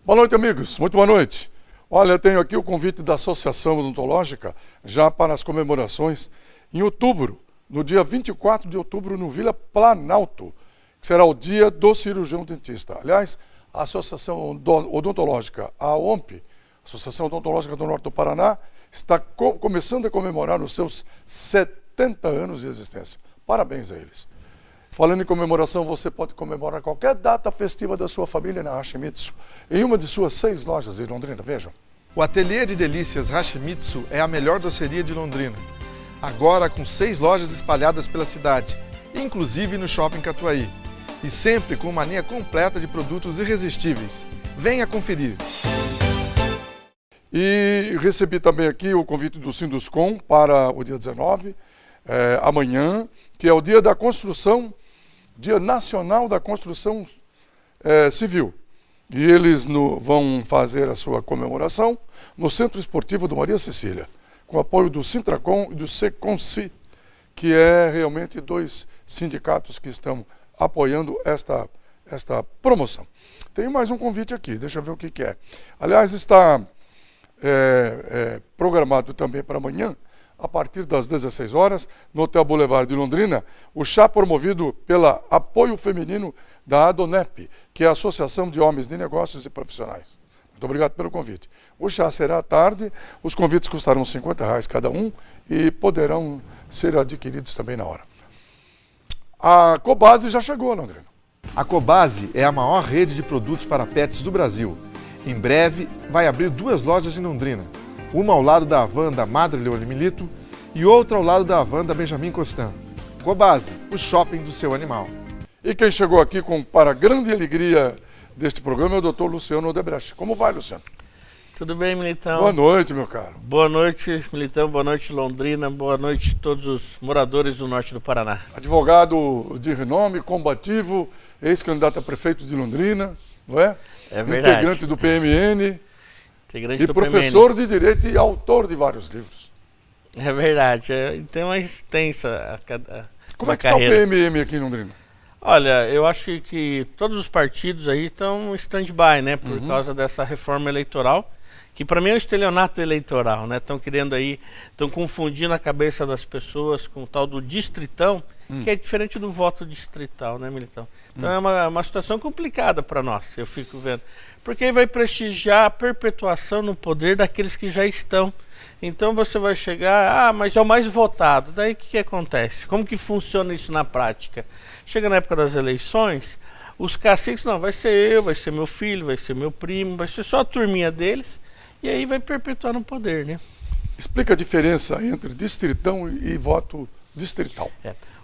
Boa noite, amigos. Muito boa noite. Olha, eu tenho aqui o convite da Associação Odontológica já para as comemorações em outubro, no dia 24 de outubro, no Vila Planalto, que será o dia do cirurgião dentista. Aliás, a Associação Odontológica, a OMP, Associação Odontológica do Norte do Paraná, está começando a comemorar os seus 70 anos de existência. Parabéns a eles. Falando em comemoração, você pode comemorar qualquer data festiva da sua família na Hashimitsu, em uma de suas 6 lojas em Londrina. Vejam. O Ateliê de Delícias Hashimitsu é a melhor doceria de Londrina. Agora com 6 lojas espalhadas pela cidade, inclusive no Shopping Catuaí. E sempre com uma linha completa de produtos irresistíveis. Venha conferir. E recebi também aqui o convite do Sinduscom para o dia 19, amanhã, que é o dia da construção, Dia Nacional da Construção Civil. E eles vão fazer a sua comemoração no Centro Esportivo do Maria Cecília, com apoio do Sintracom e do Seconci, que é realmente 2 sindicatos que estão apoiando esta promoção. Tem mais um convite aqui, deixa eu ver o que é. Aliás, está programado também para amanhã, a partir das 16 horas, no Hotel Boulevard de Londrina, o chá promovido pela Apoio Feminino da ADONEP, que é a Associação de Homens de Negócios e Profissionais. Muito obrigado pelo convite. O chá será à tarde, os convites custarão R$50 cada um e poderão ser adquiridos também na hora. A Cobase já chegou, Londrina. A Cobase é a maior rede de produtos para pets do Brasil. Em breve, vai abrir 2 lojas em Londrina. Uma ao lado da Havan da Madre Leone Milito e outra ao lado da Havan da Benjamin Constant. Cobase, o shopping do seu animal. E quem chegou aqui para a grande alegria deste programa é o Dr. Luciano Odebrecht. Como vai, Luciano? Tudo bem, Militão? Boa noite, meu caro. Boa noite, Militão. Boa noite, Londrina. Boa noite a todos os moradores do norte do Paraná. Advogado de renome, combativo, ex-candidato a prefeito de Londrina, não é? É verdade. Integrante do PMN. Integrante do professor PMN. de Direito e autor de vários livros. É verdade. Tem uma extensa Como é que carreira. está o PMN aqui em Londrina? Olha, eu acho que todos os partidos aí estão em stand-by, né? Por causa dessa reforma eleitoral, que para mim é um estelionato eleitoral, né? Estão querendo aí, estão confundindo a cabeça das pessoas com o tal do distritão, que é diferente do voto distrital, né, Militão? Então é uma situação complicada para nós, eu fico vendo. Porque aí vai prestigiar a perpetuação no poder daqueles que já estão. Então você vai chegar, mas é o mais votado. Daí o que acontece? Como que funciona isso na prática? Chega na época das eleições, os caciques, não, vai ser eu, vai ser meu filho, vai ser meu primo, vai ser só a turminha deles, e aí vai perpetuar no poder, né? Explica a diferença entre distritão e voto distrital.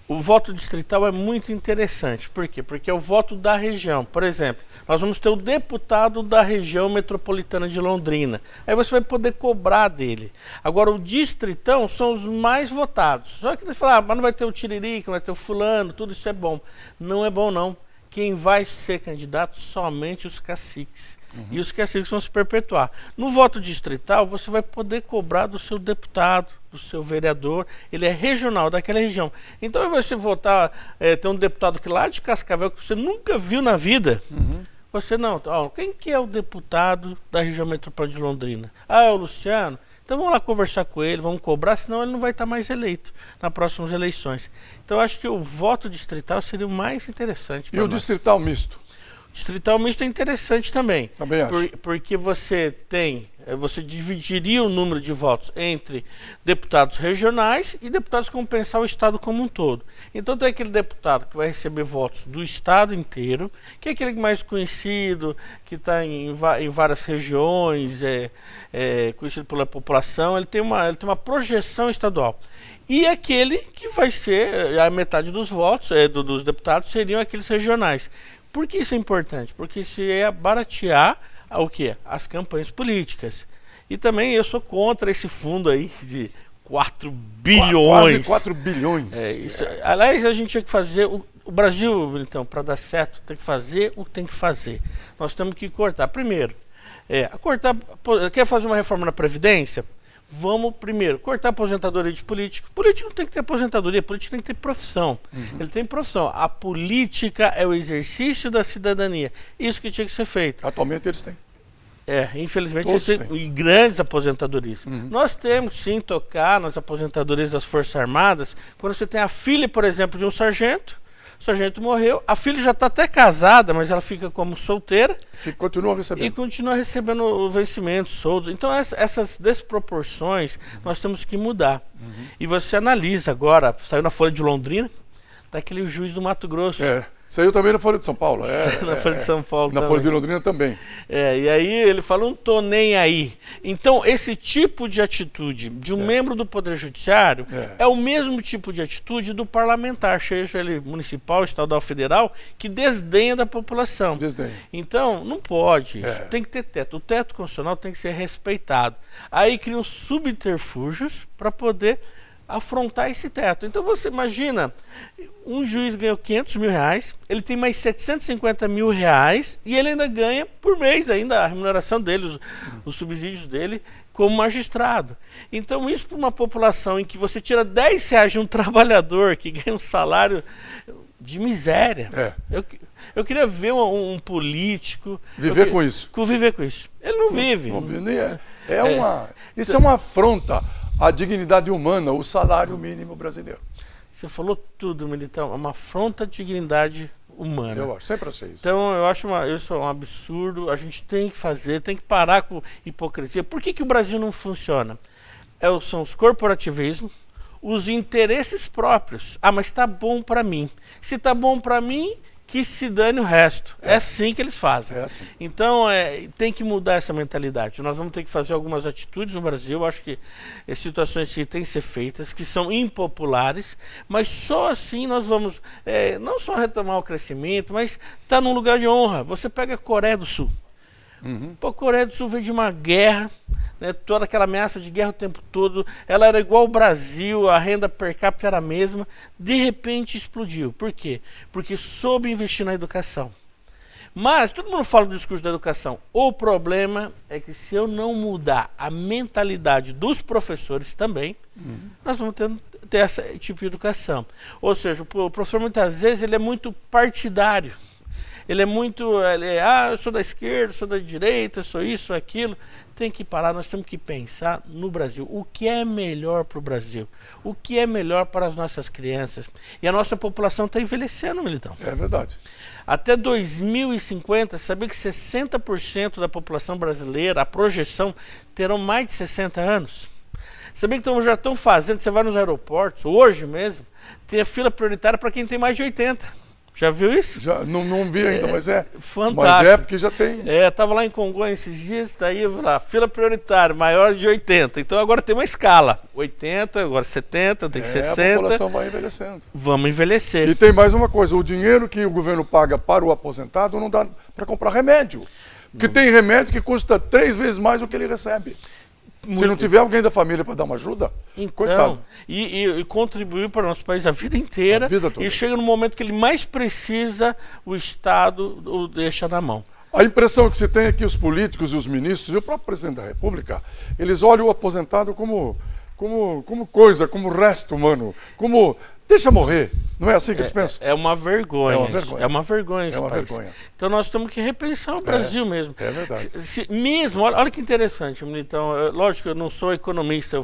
O voto distrital é muito interessante. Por quê? Porque é o voto da região. Por exemplo, nós vamos ter o deputado da região metropolitana de Londrina. Aí você vai poder cobrar dele. Agora, o distritão são os mais votados. Só que você fala, mas não vai ter o tiririca, não vai ter o fulano, tudo isso é bom. Não é bom, não. Quem vai ser candidato? Somente os caciques. E os caciques vão se perpetuar. No voto distrital, você vai poder cobrar do seu deputado, do seu vereador, ele é regional, daquela região. Então, você votar, tem um deputado que lá de Cascavel, que você nunca viu na vida, você não, quem que é o deputado da região metropolitana de Londrina? Ah, é o Luciano? Então vamos lá conversar com ele, vamos cobrar, senão ele não vai estar mais eleito nas próximas eleições. Então, eu acho que o voto distrital seria o mais interessante para nós. E o distrital misto? Distrital misto é interessante também. Também acho. Porque você dividiria o número de votos entre deputados regionais e deputados que vão pensar o estado como um todo. Então tem aquele deputado que vai receber votos do estado inteiro, que é aquele mais conhecido, que está em várias regiões, conhecido pela população, ele tem uma projeção estadual. E aquele que vai ser, a metade dos votos dos deputados seriam aqueles regionais. Por que isso é importante? Porque isso é baratear o quê? As campanhas políticas. E também eu sou contra esse fundo aí de 4 bilhões. Quase 4 bilhões. Aliás, a gente tinha que fazer, o Brasil, então, para dar certo, tem que fazer o que tem que fazer. Nós temos que cortar. Primeiro, quer fazer uma reforma na Previdência? Vamos primeiro cortar a aposentadoria de político. Político não tem que ter aposentadoria, político tem que ter profissão. Ele tem profissão. A política é o exercício da cidadania. Isso que tinha que ser feito. Atualmente eles têm. Infelizmente Todos eles têm grandes aposentadorias. Nós temos sim tocar nas aposentadorias das Forças Armadas, quando você tem a filha, por exemplo, de um sargento, o sargento morreu, a filha já está até casada, mas ela fica como solteira. Continua recebendo. E continua recebendo o vencimento, soldos. Então essas desproporções nós temos que mudar. E você analisa agora, saiu na Folha de Londrina, daquele juiz do Mato Grosso. Saiu também na Folha de São Paulo. Na Folha de São Paulo Na também. Folha de Londrina também. E aí ele fala, não tô nem aí. Então, esse tipo de atitude de um membro do Poder Judiciário é o mesmo tipo de atitude do parlamentar, seja ele municipal, estadual, federal, que desdenha da população. Desdenha. Então, não pode isso. Tem que ter teto. O teto constitucional tem que ser respeitado. Aí criam subterfúgios para poder afrontar esse teto. Então você imagina, um juiz ganhou 500 mil reais, ele tem mais 750 mil reais e ele ainda ganha por mês ainda a remuneração dele, os subsídios dele como magistrado. Então isso para uma população em que você tira 10 reais de um trabalhador que ganha um salário de miséria. Eu queria ver um político... com isso. Conviver com isso. Ele não vive. Isso é uma afronta à dignidade humana, o salário mínimo brasileiro. Você falou tudo, Militão. É uma afronta à dignidade humana. Eu acho, sempre achei isso. Então, eu acho isso é um absurdo. A gente tem que fazer, tem que parar com hipocrisia. Por que o Brasil não funciona? São os corporativismos, os interesses próprios. Mas tá bom para mim. Se tá bom para mim, que se dane o resto. É assim que eles fazem. Assim. Então, tem que mudar essa mentalidade. Nós vamos ter que fazer algumas atitudes no Brasil. Eu acho que situações que têm que ser feitas, que são impopulares, mas só assim nós vamos, não só retomar o crescimento, mas estar num lugar de honra. Você pega a Coreia do Sul. A Coreia do Sul veio de uma guerra, né, toda aquela ameaça de guerra o tempo todo, ela era igual ao Brasil, a renda per capita era a mesma, de repente explodiu. Por quê? Porque soube investir na educação. Mas todo mundo fala do discurso da educação. O problema é que se eu não mudar a mentalidade dos professores também, nós vamos ter esse tipo de educação. Ou seja, o professor muitas vezes ele é muito partidário. Ele é muito, eu sou da esquerda, sou da direita, sou isso, sou aquilo. Tem que parar, nós temos que pensar no Brasil. O que é melhor para o Brasil? O que é melhor para as nossas crianças? E a nossa população está envelhecendo, Militão. É verdade. Até 2050, sabia que 60% da população brasileira, a projeção, terão mais de 60 anos? Sabia que já estão fazendo, você vai nos aeroportos, hoje mesmo, tem a fila prioritária para quem tem mais de 80. Já viu isso? Já, não vi ainda, mas fantástico. Mas porque já tem. Estava lá em Congonhas esses dias, daí eu vi lá, fila prioritária, maior de 80. Então agora tem uma escala. 80, agora 70, tem 60. A população vai envelhecendo. Vamos envelhecer. E tem mais uma coisa, o dinheiro que o governo paga para o aposentado não dá para comprar remédio. Porque tem remédio que custa 3 vezes mais do que ele recebe. Se não tiver alguém da família para dar uma ajuda, então, coitado. E contribuiu para o nosso país a vida inteira. E chega no momento que ele mais precisa, o Estado o deixa na mão. A impressão que se tem é que os políticos e os ministros e o próprio presidente da República, eles olham o aposentado como coisa, como resto humano, como deixa morrer. Não é assim que eles pensam? É uma vergonha. É uma vergonha. É uma vergonha. Então nós temos que repensar o Brasil mesmo. É verdade. Mesmo, olha que interessante, então, lógico, eu não sou economista,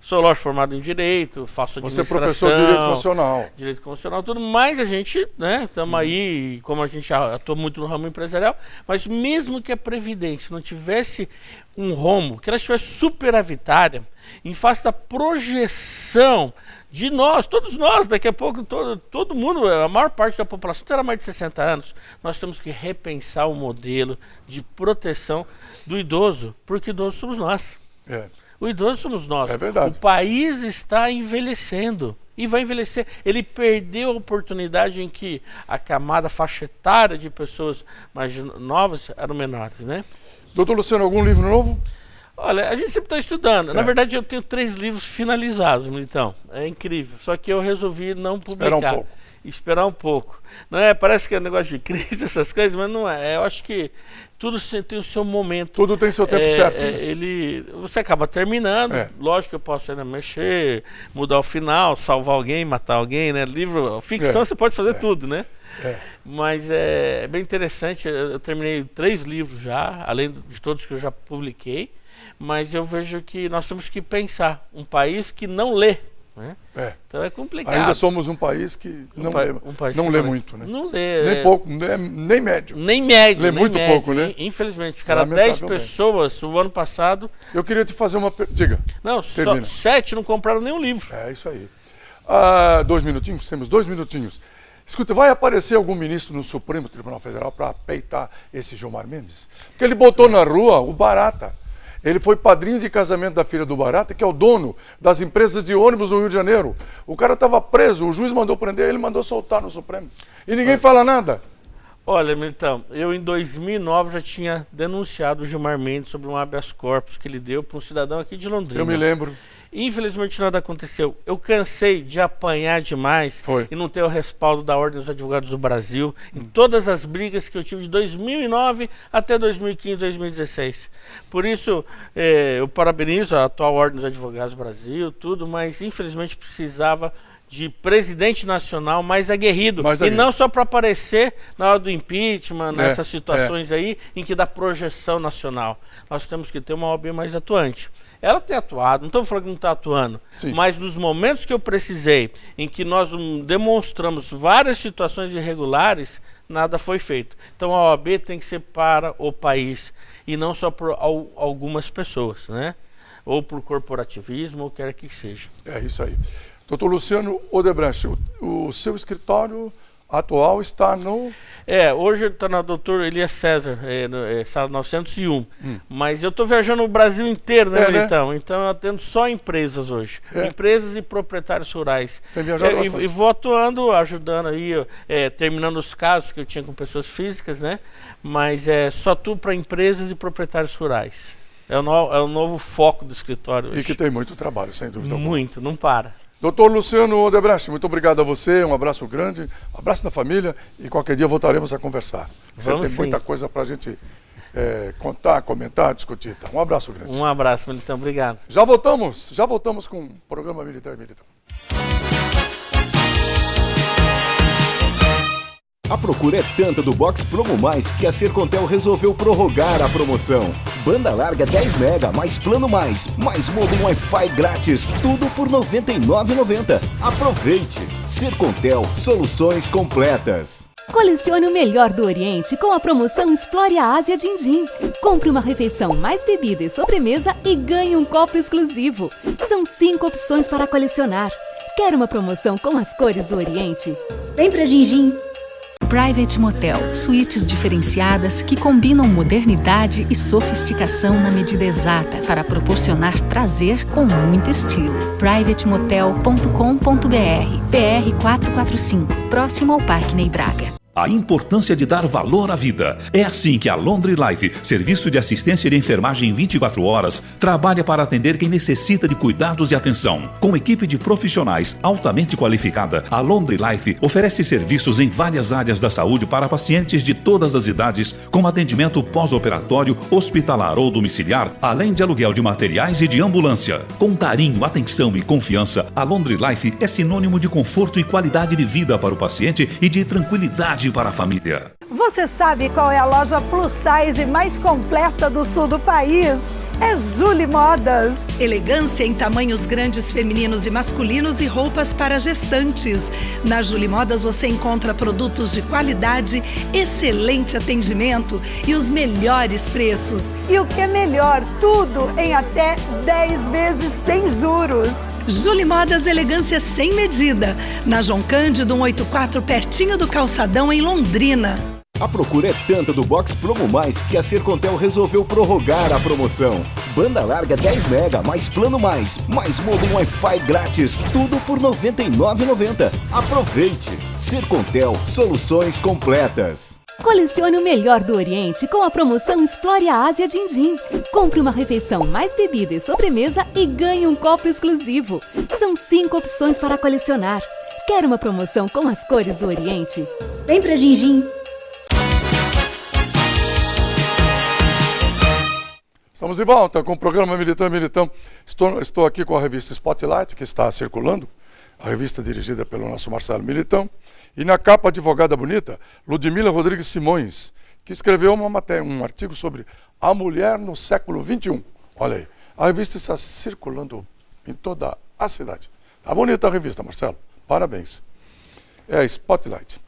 sou lógico formado em Direito, faço administração. Você é professor de Direito Constitucional. Direito Constitucional, tudo, mas a gente, né, estamos aí, como a gente atua muito no ramo empresarial, mas mesmo que a Previdência não tivesse um rombo, que ela estivesse superavitária, em face da projeção de nós, todos nós, daqui a pouco, todo mundo, a maior parte da população terá mais de 60 anos, nós temos que repensar o modelo de proteção do idoso, porque idoso somos nós. O idoso somos nós. É verdade. O país está envelhecendo e vai envelhecer. Ele perdeu a oportunidade em que a camada faixa etária de pessoas mais novas eram menores, né? Doutor Luciano, algum livro novo? Olha, a gente sempre está estudando. Na verdade, eu tenho 3 livros finalizados, então. É incrível. Só que eu resolvi não publicar. Espera um pouco. esperar um pouco. Não é? Parece que é um negócio de crise, essas coisas, mas não é. Eu acho que tudo tem o seu momento. Tudo tem seu tempo certo. Né? Você acaba terminando, lógico que eu posso ainda mexer, mudar o final, salvar alguém, matar alguém, né? Livro, ficção você pode fazer tudo, né? Mas é bem interessante, eu terminei 3 livros já, além de todos que eu já publiquei, mas eu vejo que nós temos que pensar, um país que não lê, né? Então é complicado. Ainda somos um país que não lê muito, né? Não lê. Nem pouco, nem médio. Nem médio. Lê muito pouco, né? Infelizmente, ficaram 10 pessoas o ano passado. Eu queria te fazer uma pergunta. Diga. Não, só 7 não compraram nenhum livro. É isso aí. 2 minutinhos? Temos 2 minutinhos. Escuta, vai aparecer algum ministro no Supremo Tribunal Federal para peitar esse Gilmar Mendes? Porque ele botou na rua o Barata. Ele foi padrinho de casamento da filha do Barata, que é o dono das empresas de ônibus no Rio de Janeiro. O cara estava preso, o juiz mandou prender, ele mandou soltar no Supremo. E ninguém fala nada. Olha, Militão, eu em 2009 já tinha denunciado o Gilmar Mendes sobre um habeas corpus que ele deu para um cidadão aqui de Londrina. Eu me lembro. Infelizmente nada aconteceu. Eu cansei de apanhar demais e não ter o respaldo da Ordem dos Advogados do Brasil em todas as brigas que eu tive de 2009 até 2015, 2016. Por isso, eu parabenizo a atual Ordem dos Advogados do Brasil, tudo, mas infelizmente precisava de presidente nacional mais aguerrido. E não só para aparecer na hora do impeachment, nessas situações aí em que dá projeção nacional. Nós temos que ter uma OAB mais atuante. Ela tem atuado, não estamos falando que não está atuando, mas nos momentos que eu precisei, em que nós demonstramos várias situações irregulares, nada foi feito. Então a OAB tem que ser para o país e não só por algumas pessoas, né? Ou por corporativismo, ou quer que seja. É isso aí. Doutor Luciano Odebrecht, o seu escritório atual está no... hoje está na Doutor Elias César, sala 901. Mas eu estou viajando o Brasil inteiro, né, Militão? Né? Então eu atendo só empresas hoje. Empresas e proprietários rurais. Você viajou bastante. E vou atuando, ajudando aí, terminando os casos que eu tinha com pessoas físicas, né? Mas só atuo para empresas e proprietários rurais. É o novo foco do escritório hoje. E que tem muito trabalho, sem dúvida alguma. Muito, não para. Doutor Luciano Odebrecht, muito obrigado a você, um abraço grande, um abraço da família e qualquer dia voltaremos a conversar. Você tem muita coisa para a gente contar, comentar, discutir. Tá? Um abraço grande. Um abraço, Militão, obrigado. Já voltamos com o programa Militar e Militão. A procura é tanta do Box Promo Mais que a Sercontel resolveu prorrogar a promoção. Banda larga 10 mega mais plano mais modem Wi-Fi grátis, tudo por R$ 99,90. Aproveite! Sercontel, soluções completas. Colecione o melhor do Oriente com a promoção Explore a Ásia Din-Din. Compre uma refeição mais bebida e sobremesa e ganhe um copo exclusivo. São 5 opções para colecionar. Quer uma promoção com as cores do Oriente? Vem pra Din-Din! Private Motel, suítes diferenciadas que combinam modernidade e sofisticação na medida exata para proporcionar prazer com muito estilo. privatemotel.com.br, PR 445, próximo ao Parque Ney Braga. A importância de dar valor à vida. É assim que a Laundry Life, serviço de assistência de enfermagem 24 horas, trabalha para atender quem necessita de cuidados e atenção. Com equipe de profissionais altamente qualificada, a Laundry Life oferece serviços em várias áreas da saúde para pacientes de todas as idades, com atendimento pós-operatório, hospitalar ou domiciliar, além de aluguel de materiais e de ambulância. Com carinho, atenção e confiança, a Laundry Life é sinônimo de conforto e qualidade de vida para o paciente e de tranquilidade para a família. Você sabe qual é a loja plus size mais completa do sul do país? É Julie Modas. Elegância em tamanhos grandes femininos e masculinos e roupas para gestantes. Na Julie Modas você encontra produtos de qualidade, excelente atendimento e os melhores preços. E o que é melhor, tudo em até 10 vezes sem juros. Julie Modas, elegância sem medida. Na João Cândido 184, pertinho do Calçadão, em Londrina. A procura é tanta do Box Promo Mais que a Sercontel resolveu prorrogar a promoção. Banda larga 10 mega mais plano mais modem Wi-Fi grátis, tudo por R$ 99,90. Aproveite! Sercontel, soluções completas. Colecione o melhor do Oriente com a promoção Explore a Ásia Din-Din. Compre uma refeição mais bebida e sobremesa e ganhe um copo exclusivo. São 5 opções para colecionar. Quer uma promoção com as cores do Oriente? Vem pra Gingim. Estamos de volta com o programa Militão e Militão. Estou aqui com a revista Spotlight, que está circulando, a revista dirigida pelo nosso Marcelo Militão. E na capa, advogada bonita, Ludmila Rodrigues Simões, que escreveu um artigo sobre a mulher no século XXI. Olha aí, a revista está circulando em toda a cidade. Tá bonita a revista, Marcelo. Parabéns. É a Spotlight.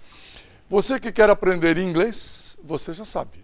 Você que quer aprender inglês, você já sabe.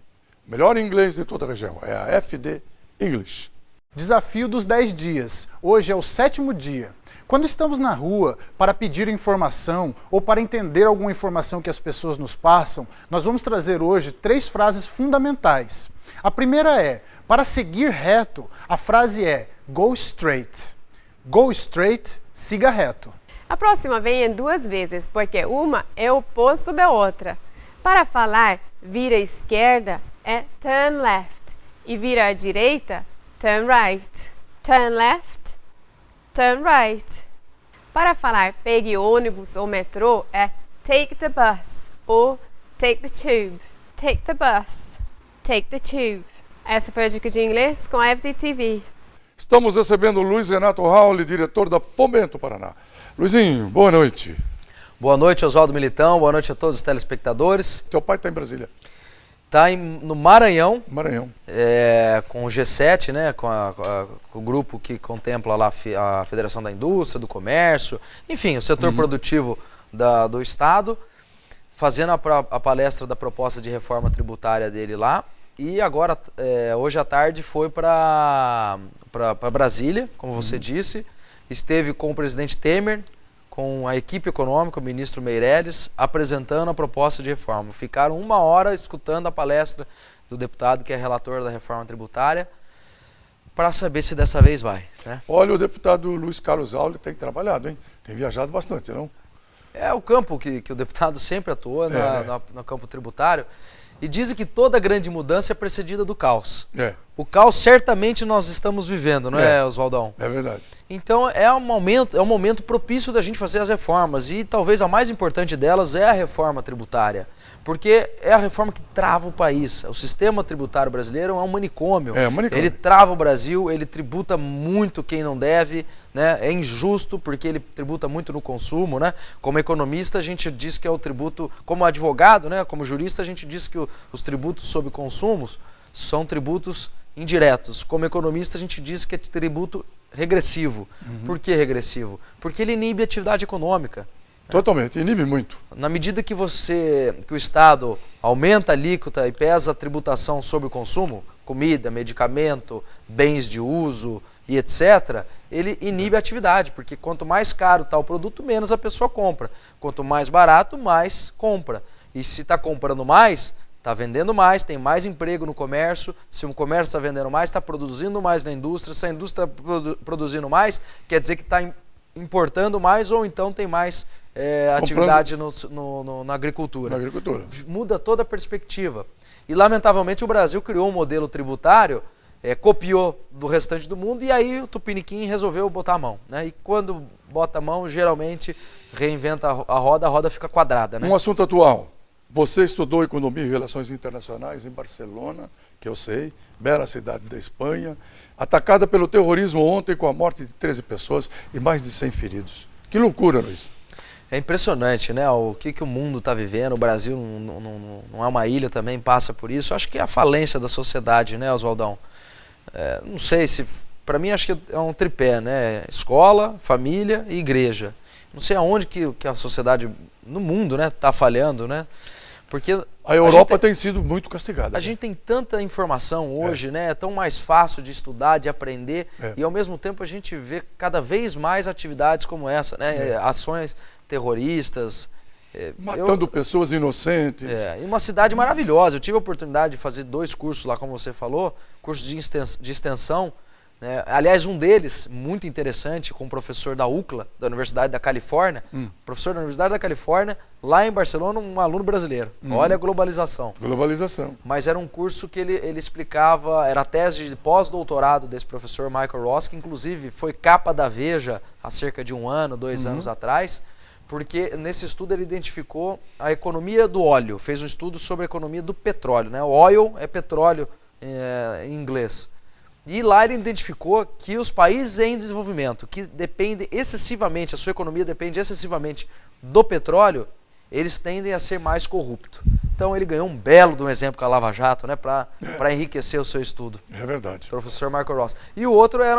O melhor inglês de toda a região é a FD English. Desafio dos 10 dias. Hoje é o 7º dia. Quando estamos na rua para pedir informação ou para entender alguma informação que as pessoas nos passam, nós vamos trazer hoje 3 frases fundamentais. A primeira é, para seguir reto, a frase é go straight. Go straight, siga reto. A próxima vem em 2 vezes, porque uma é o oposto da outra. Para falar vira à esquerda é turn left e vira à direita, turn right. Turn left, turn right. Para falar pegue ônibus ou metrô é take the bus ou take the tube. Take the bus, take the tube. Essa foi a dica de inglês com a FDTV. Estamos recebendo o Luiz Renato Rauli, diretor da Fomento Paraná. Luizinho, boa noite. Boa noite, Oswaldo Militão. Boa noite a todos os telespectadores. Teu pai está em Brasília? Está no Maranhão. Maranhão. Com o G7, né, com o grupo que contempla lá a Federação da Indústria, do Comércio, enfim, o setor produtivo do Estado, fazendo a palestra da proposta de reforma tributária dele lá. E agora, hoje à tarde, foi para Brasília, como você disse. Esteve com o presidente Temer, com a equipe econômica, o ministro Meirelles, apresentando a proposta de reforma. Ficaram 1 hora escutando a palestra do deputado, que é relator da reforma tributária, para saber se dessa vez vai, né? Olha, o deputado Luiz Carlos Auli tem trabalhado, hein? Tem viajado bastante, não? É o campo que o deputado sempre atua, no campo tributário. E dizem que toda grande mudança é precedida do caos. O caos certamente nós estamos vivendo, não é, Oswaldão? É verdade. Então é um momento propício da gente fazer as reformas, e talvez a mais importante delas é a reforma tributária, porque é a reforma que trava o país. O sistema tributário brasileiro é um manicômio. Ele trava o Brasil, ele tributa muito quem não deve, né? É injusto porque ele tributa muito no consumo, né? Como economista a gente diz que é o tributo, como advogado, né? Como jurista a gente diz que os tributos sobre consumos são tributos indiretos. Como economista a gente diz que é tributo regressivo. Por que regressivo? Porque ele inibe a atividade econômica. Totalmente, inibe muito. Na medida que o Estado aumenta a alíquota e pesa a tributação sobre o consumo, comida, medicamento, bens de uso e etc., ele inibe a atividade, porque quanto mais caro está o produto, menos a pessoa compra. Quanto mais barato, mais compra. E se está comprando mais, está vendendo mais, tem mais emprego no comércio. Se o comércio está vendendo mais, está produzindo mais na indústria. Se a indústria está produzindo mais, quer dizer que está importando mais, ou então tem mais atividade na agricultura. Muda toda a perspectiva. E, lamentavelmente, o Brasil criou um modelo tributário, copiou do restante do mundo, e aí o Tupiniquim resolveu botar a mão, né? E quando bota a mão, geralmente reinventa a roda fica quadrada, né? Um assunto atual. Você estudou Economia e Relações Internacionais em Barcelona, que eu sei, bela cidade da Espanha, atacada pelo terrorismo ontem com a morte de 13 pessoas e mais de 100 feridos. Que loucura, Luiz. É impressionante, né? O que o mundo está vivendo. O Brasil não é uma ilha, também passa por isso. Acho que é a falência da sociedade, né, Oswaldão? Não sei se... Para mim, acho que é um tripé, né? Escola, família e igreja. Não sei aonde que a sociedade no mundo, né, está falhando, né? Porque a Europa tem sido muito castigada. A gente tem tanta informação hoje, né? É tão mais fácil de estudar, de aprender, e ao mesmo tempo a gente vê cada vez mais atividades como essa, né? Ações terroristas. Matando pessoas inocentes. Em uma cidade maravilhosa. Eu tive a oportunidade de fazer 2 cursos lá, como você falou, cursos de extensão. Aliás, um deles, muito interessante, com o professor da UCLA, da Universidade da Califórnia, professor da Universidade da Califórnia, lá em Barcelona, um aluno brasileiro. Olha a globalização. Globalização. Mas era um curso que ele explicava, era a tese de pós-doutorado desse professor Michael Ross, que inclusive foi capa da Veja há cerca de 1 ano, 2 anos atrás, porque nesse estudo ele identificou a economia do óleo, fez um estudo sobre a economia do petróleo, né? O oil é petróleo em inglês. E lá ele identificou que os países em desenvolvimento, que dependem excessivamente, a sua economia depende excessivamente do petróleo, eles tendem a ser mais corruptos. Então ele ganhou um belo de um exemplo com a Lava Jato, né, para enriquecer o seu estudo. É verdade. Professor Marco Rossi. E o outro era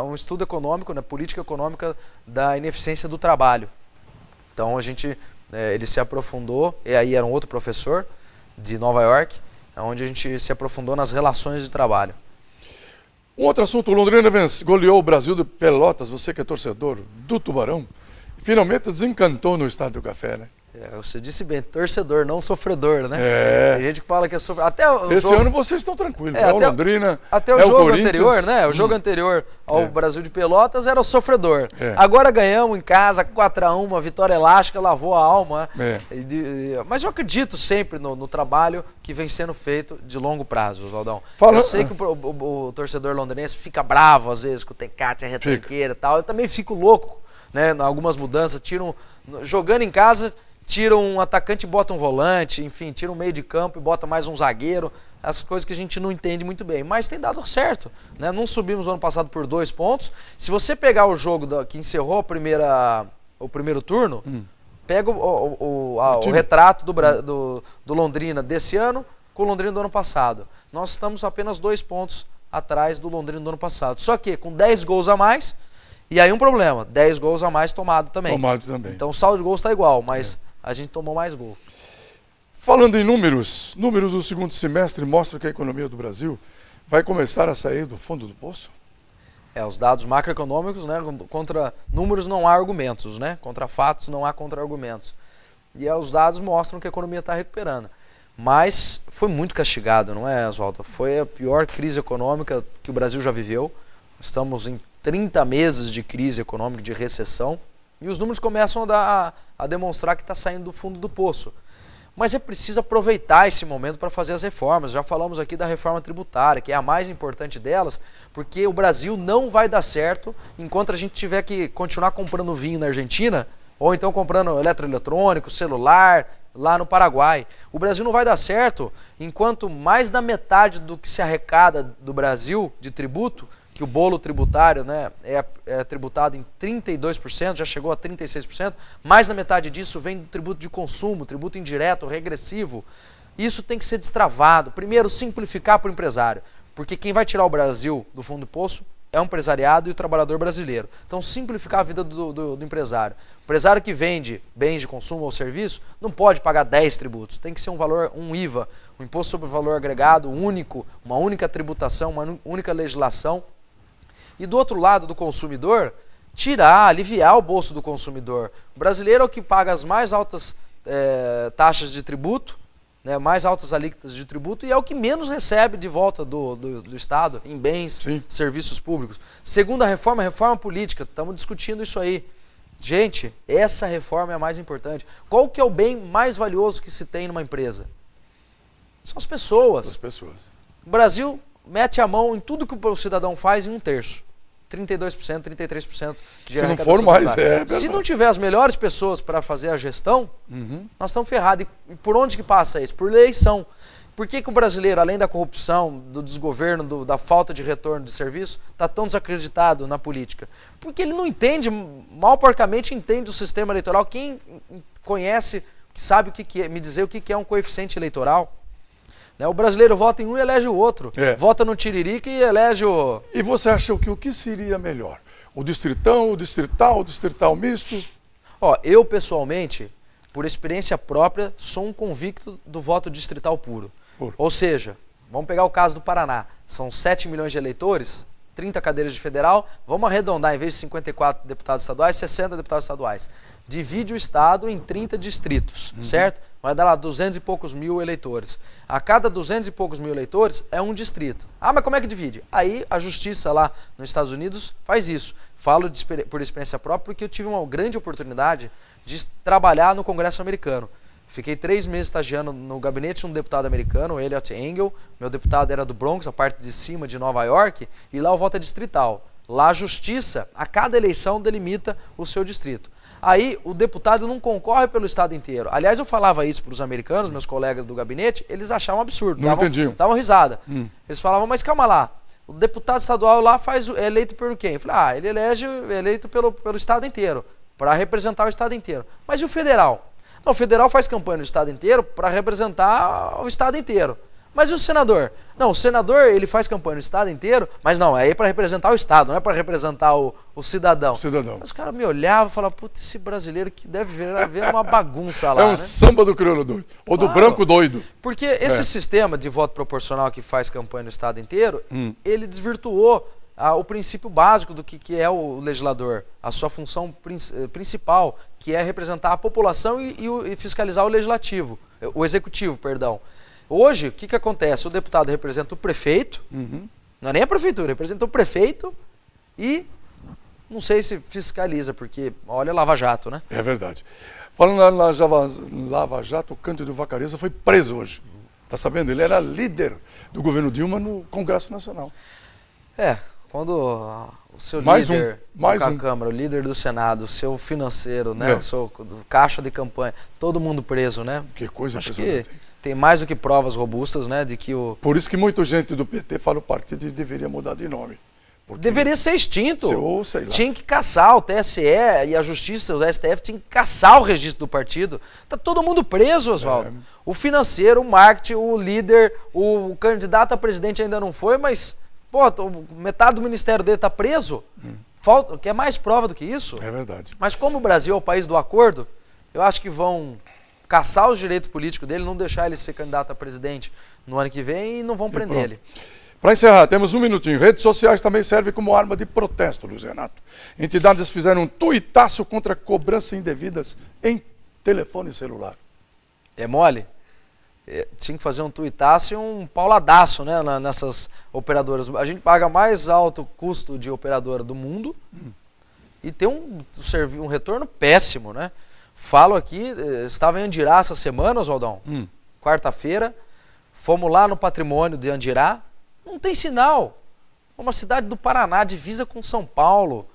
um estudo econômico, né, política econômica da ineficiência do trabalho. Então ele se aprofundou, e aí era um outro professor de Nova York, onde a gente se aprofundou nas relações de trabalho. Um outro assunto, o Londrina goleou o Brasil de Pelotas, você que é torcedor do Tubarão, e finalmente desencantou no Estádio do Café, né? Você disse bem, torcedor, não sofredor, né? Tem gente que fala que é sofredor. Até esse ano vocês estão tranquilos, o Londrina, até o jogo anterior, né? O jogo anterior ao Brasil de Pelotas era o sofredor. Agora ganhamos em casa, 4-1, uma vitória elástica, lavou a alma. Mas eu acredito sempre no trabalho que vem sendo feito de longo prazo, Oswaldão. Eu sei que o torcedor londrinense fica bravo às vezes com o Tecate, a retranqueira e tal. Eu também fico louco, né? Algumas mudanças, jogando em casa, tira um atacante e bota um volante, enfim, tira um meio de campo e bota mais um zagueiro, essas coisas que a gente não entende muito bem, mas tem dado certo, né? Não subimos ano passado por 2 pontos. Se você pegar o jogo que encerrou o primeiro turno, pega o retrato do Londrina desse ano com o Londrina do ano passado. Nós estamos apenas 2 pontos atrás do Londrina do ano passado, só que com 10 gols a mais, e aí um problema, 10 gols a mais tomado também. Então o saldo de gols está igual, mas a gente tomou mais gol. Falando em números do segundo semestre mostram que a economia do Brasil vai começar a sair do fundo do poço? Os dados macroeconômicos, né, contra números não há argumentos, né? Contra fatos não há contra-argumentos. E os dados mostram que a economia está recuperando. Mas foi muito castigado, não é, Oswaldo? Foi a pior crise econômica que o Brasil já viveu. Estamos em 30 meses de crise econômica, de recessão. E os números começam a demonstrar que está saindo do fundo do poço. Mas é preciso aproveitar esse momento para fazer as reformas. Já falamos aqui da reforma tributária, que é a mais importante delas, porque o Brasil não vai dar certo enquanto a gente tiver que continuar comprando vinho na Argentina, ou então comprando eletroeletrônico, celular, lá no Paraguai. O Brasil não vai dar certo enquanto mais da metade do que se arrecada do Brasil de tributo, que o bolo tributário, né, é tributado em 32%, já chegou a 36%, mais da metade disso vem do tributo de consumo, tributo indireto, regressivo. Isso tem que ser destravado. Primeiro, simplificar para o empresário, porque quem vai tirar o Brasil do fundo do poço é o empresariado e o trabalhador brasileiro. Então, simplificar a vida do empresário. O empresário que vende bens de consumo ou serviço não pode pagar 10 tributos. Tem que ser um IVA, um imposto sobre valor agregado único, uma única tributação, uma única legislação. E do outro lado do consumidor, aliviar o bolso do consumidor. O brasileiro é o que paga as mais altas taxas de tributo, né, mais altas alíquotas de tributo, e é o que menos recebe de volta do Estado em bens, serviços públicos. Segunda reforma, reforma política. Estamos discutindo isso aí. Gente, essa reforma é a mais importante. Qual que é o bem mais valioso que se tem numa empresa? São as pessoas. As pessoas. O Brasil mete a mão em tudo que o cidadão faz em 1/3. 32%, 33% de arrecadação. Se não for mais, Se não tiver as melhores pessoas para fazer a gestão, nós estamos ferrados. E por onde que passa isso? Por eleição. Por que o brasileiro, além da corrupção, do desgoverno, da falta de retorno de serviço, está tão desacreditado na política? Porque ele não entende, mal porcamente entende o sistema eleitoral. Quem conhece, sabe o que é, me dizer o que é um coeficiente eleitoral? O brasileiro vota em um e elege o outro. Vota no Tiririca e elege o... E você acha que o que seria melhor? O distritão, o distrital misto? Eu pessoalmente, por experiência própria, sou um convicto do voto distrital puro. Ou seja, vamos pegar o caso do Paraná. São 7 milhões de eleitores, 30 cadeiras de federal. Vamos arredondar, em vez de 54 deputados estaduais, 60 deputados estaduais. Divide o estado em 30 distritos, certo? Vai dar lá 200 e poucos mil eleitores. A cada 200 e poucos mil eleitores é um distrito. Mas como é que divide? Aí a justiça lá nos Estados Unidos faz isso. Falo por experiência própria porque eu tive uma grande oportunidade de trabalhar no Congresso americano. Fiquei 3 meses estagiando no gabinete de um deputado americano, o Eliot Engel. Meu deputado era do Bronx, a parte de cima de Nova York, e lá o voto é distrital. Lá a justiça, a cada eleição, delimita o seu distrito. Aí o deputado não concorre pelo estado inteiro. Aliás, eu falava isso para os americanos, meus colegas do gabinete, eles achavam absurdo. Não entendiam. Davam risada. Eles falavam, mas calma lá, o deputado estadual lá é eleito por quem? Eu falei, ele é eleito pelo estado inteiro, para representar o estado inteiro. Mas e o federal? Não, o federal faz campanha no estado inteiro para representar o estado inteiro. Mas e o senador? Não, o senador ele faz campanha no estado inteiro, mas não, é para representar o estado, não é para representar o cidadão. Mas os caras me olhavam e falavam, puta, esse brasileiro que deve ver uma bagunça lá. É um samba do crioulo doido, ou do branco doido. Porque esse sistema de voto proporcional que faz campanha no estado inteiro, ele desvirtuou o princípio básico do que é o legislador, a sua função principal, que é representar a população e fiscalizar o executivo, perdão. Hoje, o que acontece? O deputado representa o prefeito, não é nem a prefeitura, representa o prefeito e não sei se fiscaliza, porque olha Lava Jato, né? É verdade. Falando na Lava Jato, o Cândido Vacarezza foi preso hoje. Tá sabendo? Ele era líder do governo Dilma no Congresso Nacional. Quando o seu líder da Câmara, o líder do Senado, o seu financeiro, né? O seu caixa de campanha, todo mundo preso, né? Que coisa impressionante. Acho que tem mais do que provas robustas, né? De que Por isso que muita gente do PT fala o partido deveria mudar de nome. Deveria ser extinto. Ou sei lá. Tinha que caçar o TSE e a Justiça, o STF, tinha que caçar o registro do partido. Tá todo mundo preso, Oswaldo. O financeiro, o marketing, o líder, o candidato a presidente ainda não foi, mas metade do ministério dele tá preso. Quer mais prova do que isso? É verdade. Mas como o Brasil é o país do acordo, eu acho que vão caçar os direitos políticos dele, não deixar ele ser candidato a presidente no ano que vem e não vão prender ele. Para encerrar, temos um minutinho. Redes sociais também servem como arma de protesto, Luiz Renato. Entidades fizeram um tuitaço contra cobranças indevidas em telefone celular. É mole? Tinha que fazer um tuitaço e um pauladaço, né, nessas operadoras. A gente paga mais alto custo de operadora do mundo e tem um retorno péssimo, né? Falo aqui, estava em Andirá essa semana, Oswaldão, quarta-feira, fomos lá no patrimônio de Andirá, não tem sinal. Uma cidade do Paraná, divisa com São Paulo,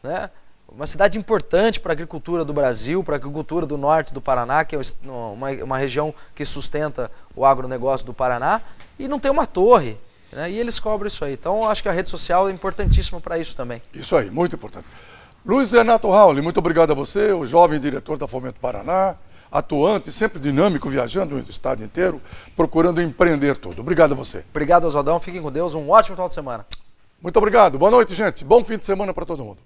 né? Uma cidade importante para a agricultura do Brasil, para a agricultura do norte do Paraná, que é uma região que sustenta o agronegócio do Paraná, e não tem uma torre, né? E eles cobram isso aí. Então, acho que a rede social é importantíssima para isso também. Isso aí, muito importante. Luiz Renato Rauli, muito obrigado a você, o jovem diretor da Fomento Paraná, atuante, sempre dinâmico, viajando o estado inteiro, procurando empreender tudo. Obrigado a você. Obrigado, Oswaldão. Fiquem com Deus. Um ótimo final de semana. Muito obrigado. Boa noite, gente. Bom fim de semana para todo mundo.